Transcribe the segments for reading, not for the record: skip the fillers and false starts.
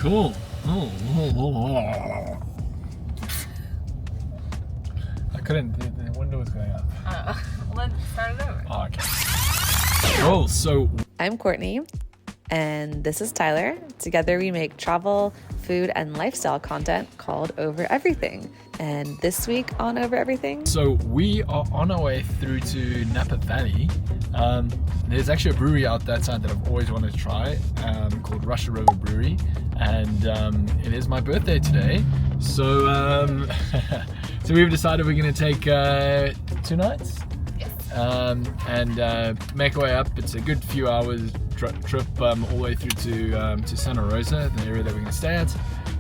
Cool. I couldn't. The window was going up. Let's start it over. Oh, okay. Oh, so I'm Courtney, and this is Tyler. Together we make travel, food, and lifestyle content called Over Everything. And this week on Over Everything... So we are on our way through to Napa Valley. There's actually a brewery out that side that I've always wanted to try, called Russian River Brewery. And it is my birthday today. So, so we've decided we're going to take 2 nights. And make our way up. It's a good few hours trip all the way through to Santa Rosa, the area that we're going to stay at.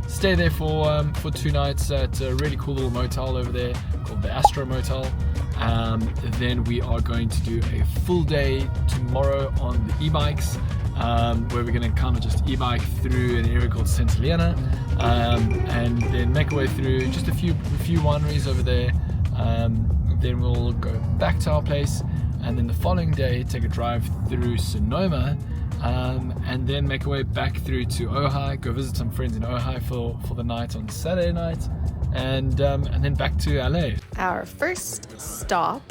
Stay there for 2 nights at a really cool little motel over there called the Astro Motel. Then we are going to do a full day tomorrow on the e-bikes, where we're going to kind of just e-bike through an area called Santa Helena, and then make our way through just a few wineries over there. Then we'll go back to our place, and then the following day take a drive through Sonoma, and then make our way back through to Ojai, go visit some friends in Ojai for the night on Saturday night, and then back to LA. Our first stop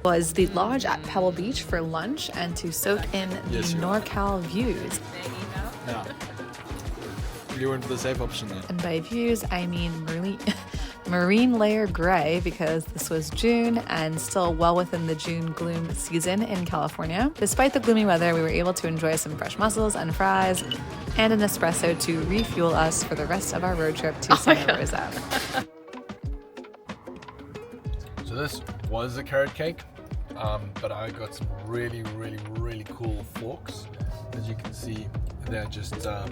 was the lodge at Pebble Beach for lunch and to soak in the NorCal views. Yeah. You went for the safe option then. And by views, I mean marine layer gray, because this was June and still well within the June gloom season in California. Despite the gloomy weather, we were able to enjoy some fresh mussels and fries and an espresso to refuel us for the rest of our road trip to Santa Rosa. So this was a carrot cake, but I got some really cool forks. As you can see, they're just some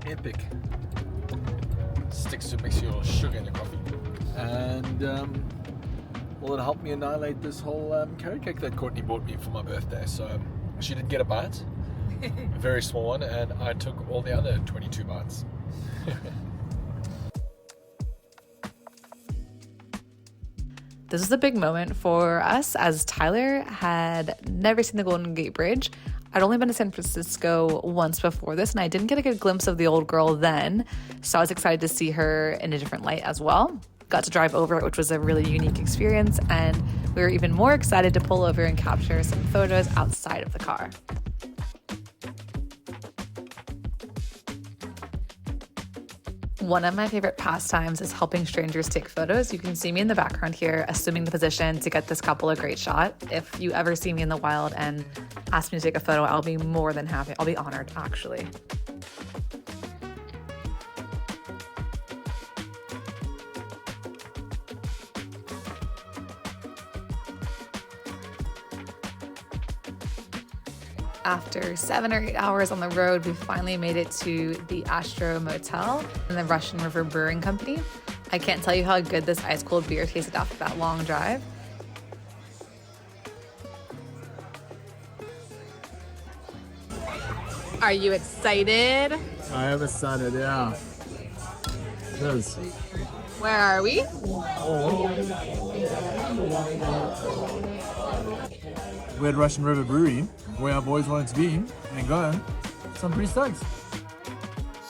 epic sticks to mix your sugar in your coffee, and well, it helped me annihilate this whole carrot cake that Courtney bought me for my birthday. So she did get a bite, a very small one, and I took all the other 22 bites. This is a big moment for us, as Tyler had never seen the Golden Gate Bridge. I'd only been to San Francisco once before this, and I didn't get a good glimpse of the old girl then, so I was excited to see her in a different light as well. Got to drive over it, which was a really unique experience, and we were even more excited to pull over and capture some photos outside of the car. One of my favorite pastimes is helping strangers take photos. You can see me in the background here, assuming the position to get this couple a great shot. If you ever see me in the wild and ask me to take a photo, I'll be more than happy. I'll be honored, actually. After 7 or 8 hours on the road, we finally made it to the Astro Motel and the Russian River Brewing Company. I can't tell you how good this ice cold beer tasted after that long drive. Are you excited? I am excited, yeah. Yes. Where are we? We're at Russian River Brewery, where I've always wanted to be and go. So I'm pretty stoked.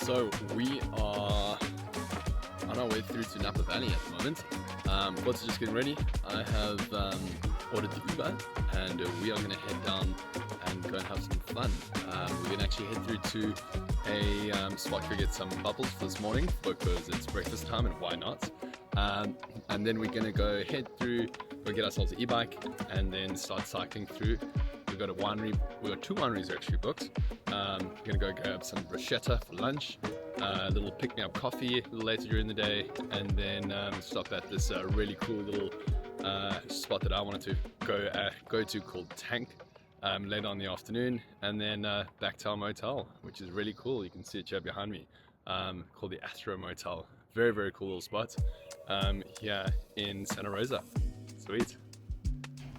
So we are on our way through to Napa Valley at the moment. What's just getting ready? I have ordered the Uber, and we are going to head down and go and have some fun. We're going to actually head through to a spot to get some bubbles for this morning because it's breakfast time, and why not? And then we're going to go head through, go get ourselves an e-bike, and then start cycling through. We've got a winery, we've got 2 wineries actually booked. We're going to go grab some bruschetta for lunch, a little pick-me-up coffee a little later during the day, and then stop at this really cool little spot that I wanted to go to called Tank later on in the afternoon, and then back to our motel, which is really cool. You can see it here behind me, called the Astro Motel. Very cool little spot here in Santa Rosa. Sweet.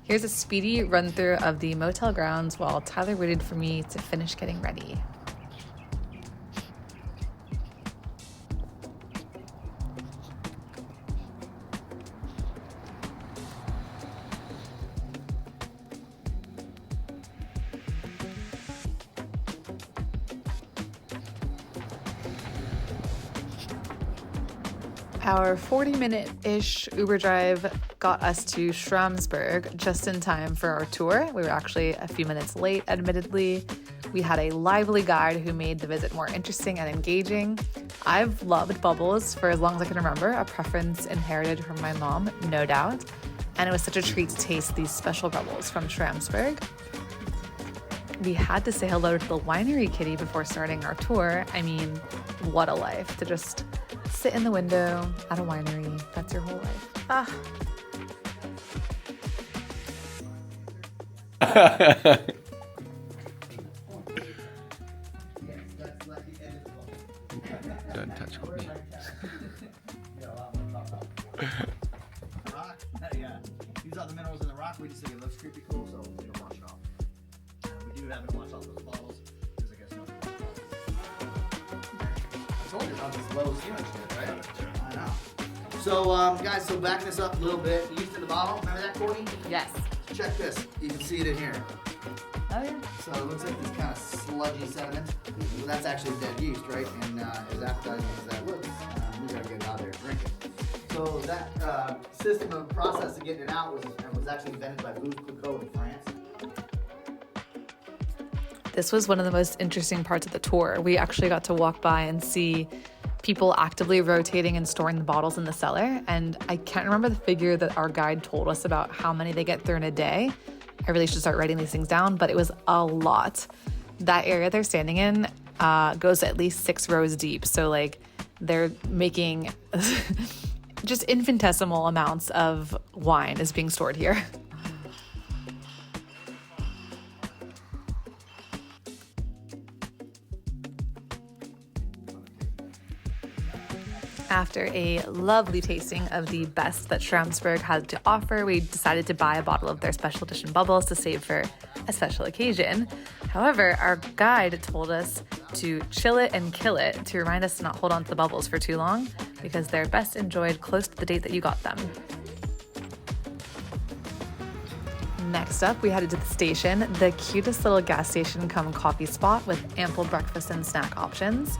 Here's a speedy run through of the motel grounds while Tyler waited for me to finish getting ready. Our 40-minute-ish Uber drive got us to Schramsberg just in time for our tour. We were actually a few minutes late, admittedly. We had a lively guide who made the visit more interesting and engaging. I've loved bubbles for as long as I can remember, a preference inherited from my mom, no doubt. And it was such a treat to taste these special bubbles from Schramsberg. We had to say hello to the winery kitty before starting our tour. I mean, what a life to just sit in the window at a winery. That's your whole life. Don't touch Courtney. Rock? Yeah. Use all the minerals in the rock. We just think it looks creepy cool, so we don't wash it off. We do have to wash off those bottles, because I guess no one I told you about this low ceiling shit, right? I know. So, guys, so backing this up a little bit. Used in the bottle. Remember that, Courtney? Yes. Check this. You can see it in here. Oh, yeah. So it looks like this kind of sludgy sediment. Well, that's actually dead yeast, right? And as appetizing as that looks, we gotta get it out there and drink it. So that system of process of getting it out was actually invented by Louis Clicquot in France. This was one of the most interesting parts of the tour. We actually got to walk by and see people actively rotating and storing the bottles in the cellar. And I can't remember the figure that our guide told us about how many they get through in a day. I really should start writing these things down, but it was a lot. That area they're standing in goes at least 6 rows deep. So like they're making just infinitesimal amounts of wine is being stored here. After a lovely tasting of the best that Schramsberg had to offer, we decided to buy a bottle of their special edition bubbles to save for a special occasion. However, our guide told us to chill it and kill it to remind us to not hold on to the bubbles for too long because they're best enjoyed close to the date that you got them. Next up, we headed to the station, the cutest little gas station come coffee spot with ample breakfast and snack options.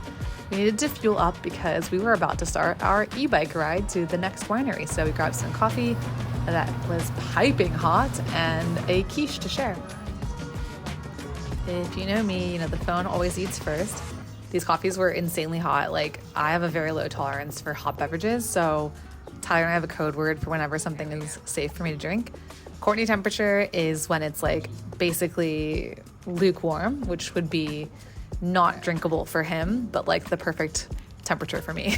We needed to fuel up because we were about to start our e-bike ride to the next winery. So we grabbed some coffee that was piping hot and a quiche to share. If you know me, you know the phone always eats first. These coffees were insanely hot. Like, I have a very low tolerance for hot beverages, so Tyler and I have a code word for whenever something is safe for me to drink. Courtney temperature is when it's like basically lukewarm, which would be not drinkable for him, but like the perfect temperature for me.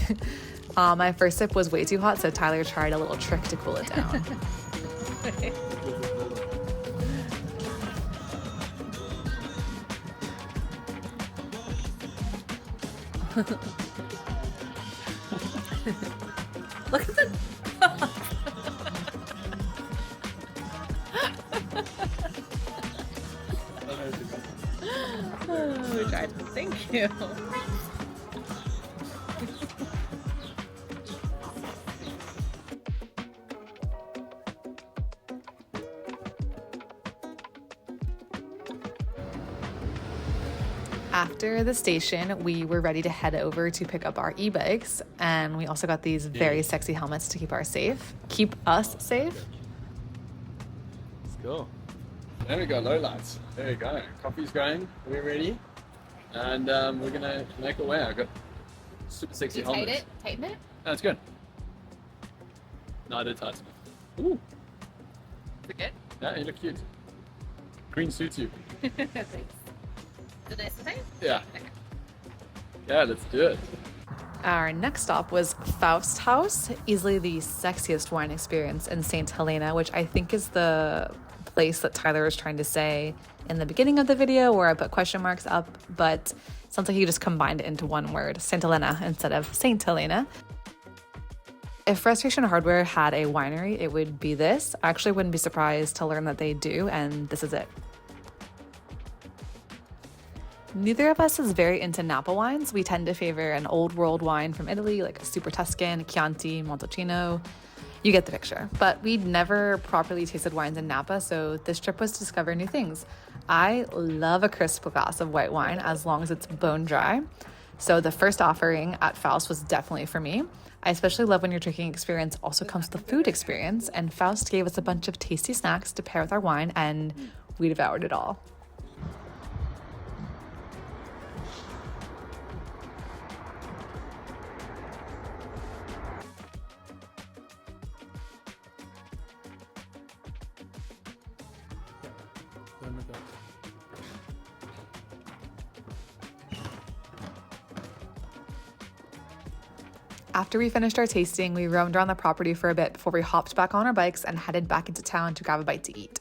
My first sip was way too hot, so Tyler tried a little trick to cool it down. Look at the we tried. Thank you. After the station, we were ready to head over to pick up our e-bikes, and we also got these very sexy helmets to keep us safe. Let's go. There we go, low lights. There we go. Coffee's going. We're ready. And we're going to make our way. I've got super sexy helmets. Tighten it? No, it's good. No, I did tighten it. Ooh. Is it good? Yeah, you look cute. Green suits you. Thanks. Is it nice to taste? Yeah. Yeah, let's do it. Our next stop was Faust Haus, easily the sexiest wine experience in St. Helena, which I think is the place that Tyler was trying to say in the beginning of the video where I put question marks up, but it sounds like he just combined it into one word, St. Helena instead of St. Helena. If Restoration Hardware had a winery, it would be this. I actually wouldn't be surprised to learn that they do, and this is it. Neither of us is very into Napa wines. We tend to favor an old world wine from Italy, like a Super Tuscan, Chianti, Montecchino. You get the picture. But we'd never properly tasted wines in Napa, so this trip was to discover new things. I love a crisp glass of white wine as long as it's bone dry. So the first offering at Faust was definitely for me. I especially love when your drinking experience also comes with the food experience, and Faust gave us a bunch of tasty snacks to pair with our wine, and we devoured it all. After we finished our tasting, we roamed around the property for a bit before we hopped back on our bikes and headed back into town to grab a bite to eat.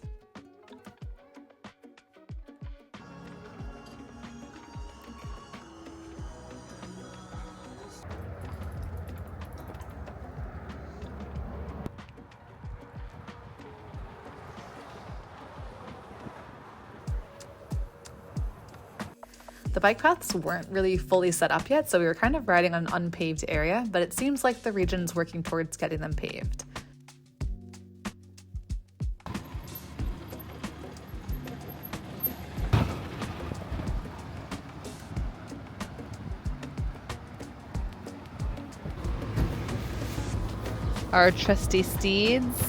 The bike paths weren't really fully set up yet, so we were kind of riding on an unpaved area, but it seems like the region's working towards getting them paved. Our trusty steeds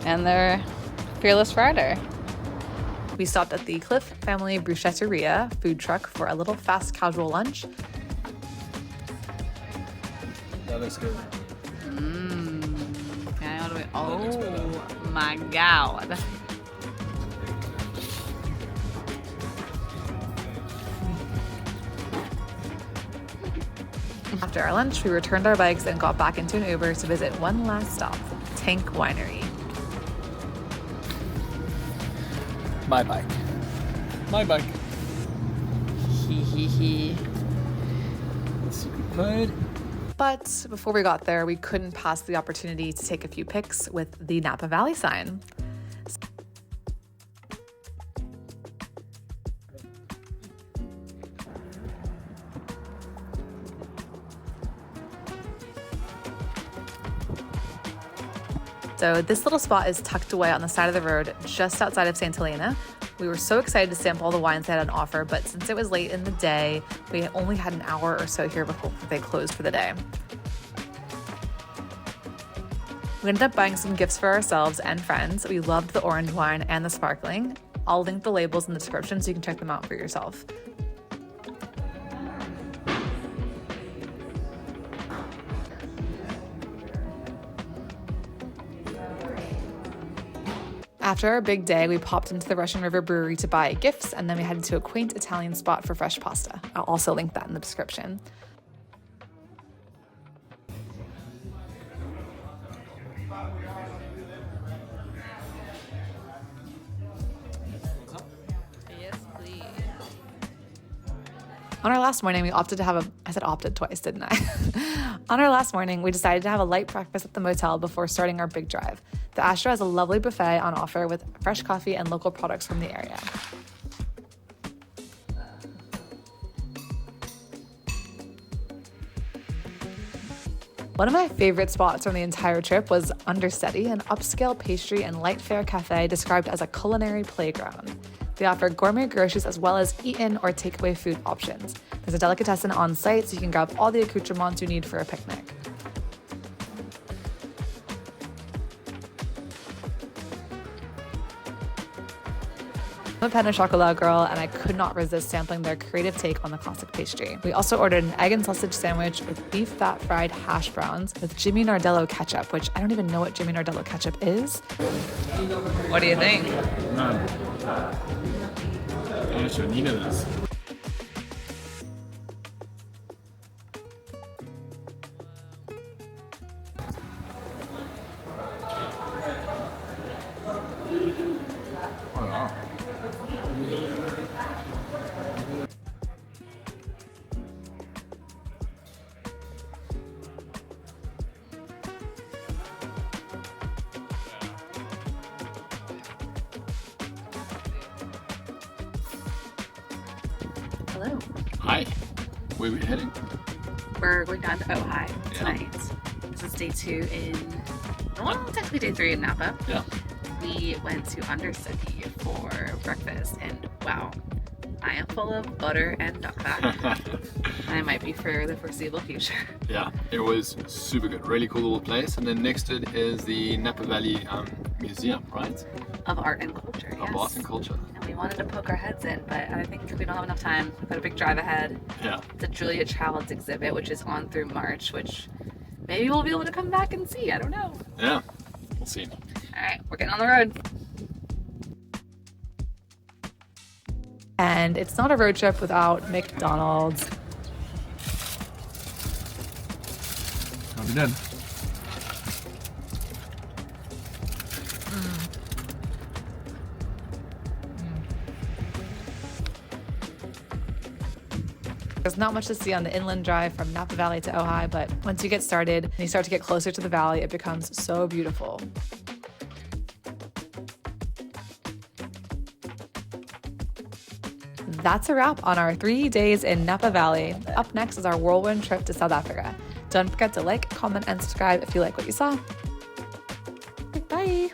and their fearless rider. We stopped at the Cliff Family Bruschetteria food truck for a little fast casual lunch. That looks good. Oh my god. After our lunch, we returned our bikes and got back into an Uber to visit one last stop, Tank Winery. My bike. My bike. Hee hee hee. Secret code. But before we got there, we couldn't pass the opportunity to take a few pics with the Napa Valley sign. So this little spot is tucked away on the side of the road just outside of Santa Helena. We were so excited to sample all the wines they had on offer, but since it was late in the day, we only had an hour or so here before they closed for the day. We ended up buying some gifts for ourselves and friends. We loved the orange wine and the sparkling. I'll link the labels in the description so you can check them out for yourself. After our big day, we popped into the Russian River Brewery to buy gifts, and then we headed to a quaint Italian spot for fresh pasta. I'll also link that in the description. Yes, please. On our last morning, we opted to have I said opted twice, didn't I? On our last morning, we decided to have a light breakfast at the motel before starting our big drive. The Astro has a lovely buffet on offer with fresh coffee and local products from the area. One of my favorite spots from the entire trip was Understudy, an upscale pastry and light fare cafe described as a culinary playground. They offer gourmet groceries as well as eat-in or takeaway food options. There's a delicatessen on site, so you can grab all the accoutrements you need for a picnic. I'm a pain au chocolat girl, and I could not resist sampling their creative take on the classic pastry. We also ordered an egg and sausage sandwich with beef fat fried hash browns with Jimmy Nardello ketchup, which I don't even know what Jimmy Nardello ketchup is. What do you think? Man. I'm not sure Nina does. Hello. Hi. Where are we heading? We're going down to Ojai tonight. This is day 2 in, well, technically day 3 in Napa. Yeah. We went to Understudy for breakfast, and wow, I am full of butter and duck fat. I might be for the foreseeable future. Yeah, it was super good. Really cool little place. And then next to it is the Napa Valley Museum, right? Of art and culture, yes. Of art and culture. And we wanted to poke our heads in, but I think we don't have enough time. We've got a big drive ahead. Yeah. The Julia Child's exhibit, which is on through March, which maybe we'll be able to come back and see. I don't know. Yeah, we'll see. All right, we're getting on the road. And it's not a road trip without McDonald's. I'll be done. There's not much to see on the inland drive from Napa Valley to Ojai, but once you get started and you start to get closer to the valley, it becomes so beautiful. That's a wrap on our 3 days in Napa Valley. Up next is our whirlwind trip to South Africa. Don't forget to like, comment, and subscribe if you like what you saw. Bye!